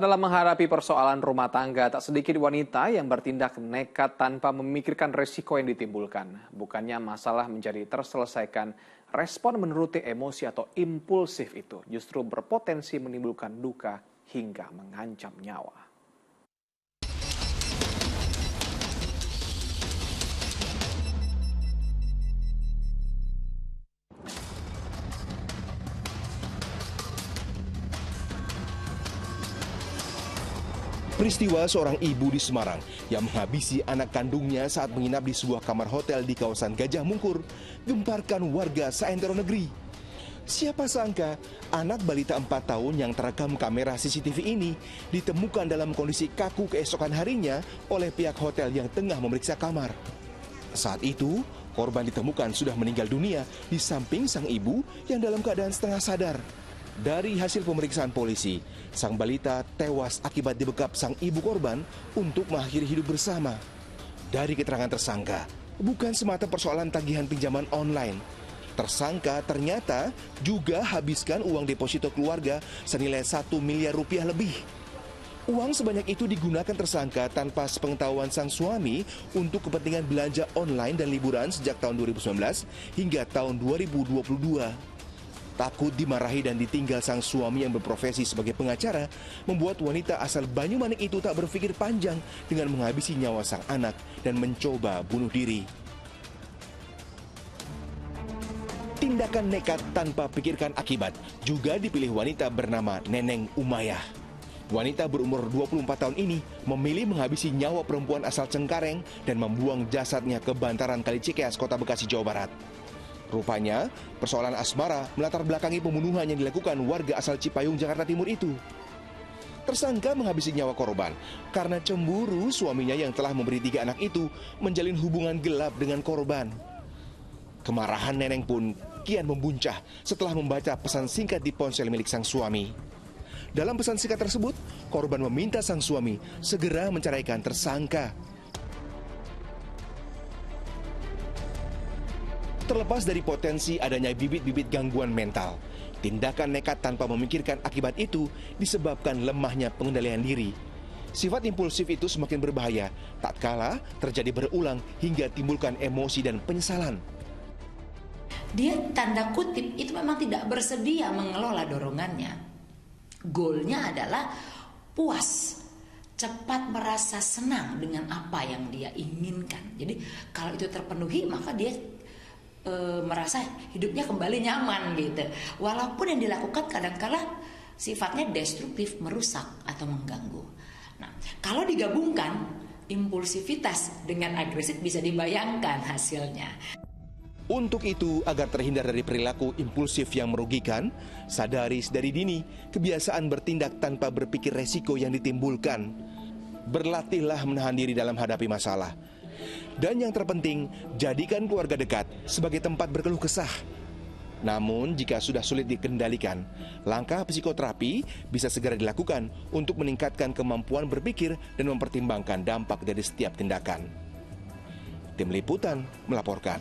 Dalam menghadapi persoalan rumah tangga, tak sedikit wanita yang bertindak nekat tanpa memikirkan resiko yang ditimbulkan. Bukannya masalah menjadi terselesaikan, respon menuruti emosi atau impulsif itu justru berpotensi menimbulkan duka hingga mengancam nyawa. Peristiwa seorang ibu di Semarang yang menghabisi anak kandungnya saat menginap di sebuah kamar hotel di kawasan Gajah Mungkur gemparkan warga seantero negeri. Siapa sangka anak balita 4 tahun yang terekam kamera CCTV ini ditemukan dalam kondisi kaku keesokan harinya oleh pihak hotel yang tengah memeriksa kamar. Saat itu, korban ditemukan sudah meninggal dunia di samping sang ibu yang dalam keadaan setengah sadar. Dari hasil pemeriksaan polisi, sang balita tewas akibat dibekap sang ibu korban untuk mengakhiri hidup bersama. Dari keterangan tersangka, bukan semata persoalan tagihan pinjaman online. Tersangka ternyata juga habiskan uang deposito keluarga senilai 1 miliar rupiah lebih. Uang sebanyak itu digunakan tersangka tanpa sepengetahuan sang suami untuk kepentingan belanja online dan liburan sejak tahun 2019 hingga tahun 2022. Takut dimarahi dan ditinggal sang suami yang berprofesi sebagai pengacara, membuat wanita asal Banyumanik itu tak berpikir panjang dengan menghabisi nyawa sang anak dan mencoba bunuh diri. Tindakan nekat tanpa pikirkan akibat juga dipilih wanita bernama Neneng Umayah. Wanita berumur 24 tahun ini memilih menghabisi nyawa perempuan asal Cengkareng dan membuang jasadnya ke bantaran Kali Cikeas, Kota Bekasi, Jawa Barat. Rupanya, persoalan asmara melatar belakangi pembunuhan yang dilakukan warga asal Cipayung, Jakarta Timur itu. Tersangka menghabisi nyawa korban karena cemburu suaminya yang telah memberi 3 anak itu menjalin hubungan gelap dengan korban. Kemarahan Neneng pun kian membuncah setelah membaca pesan singkat di ponsel milik sang suami. Dalam pesan singkat tersebut, korban meminta sang suami segera menceraikan tersangka. Terlepas dari potensi adanya bibit-bibit gangguan mental, tindakan nekat tanpa memikirkan akibat itu disebabkan lemahnya pengendalian diri. Sifat impulsif itu semakin berbahaya tatkala terjadi berulang hingga timbulkan emosi dan penyesalan. Dia tanda kutip itu memang tidak bersedia mengelola dorongannya. Goalnya adalah puas, cepat merasa senang dengan apa yang dia inginkan. Jadi kalau itu terpenuhi maka dia merasa hidupnya kembali nyaman gitu. Walaupun yang dilakukan kadang-kala sifatnya destruktif, merusak atau mengganggu. Nah, kalau digabungkan impulsivitas dengan agresif bisa dibayangkan hasilnya. Untuk itu, agar terhindar dari perilaku impulsif yang merugikan, sadari dari dini kebiasaan bertindak tanpa berpikir resiko yang ditimbulkan. Berlatihlah menahan diri dalam hadapi masalah. Dan yang terpenting, jadikan keluarga dekat sebagai tempat berkeluh kesah. Namun, jika sudah sulit dikendalikan, langkah psikoterapi bisa segera dilakukan untuk meningkatkan kemampuan berpikir dan mempertimbangkan dampak dari setiap tindakan. Tim Liputan melaporkan.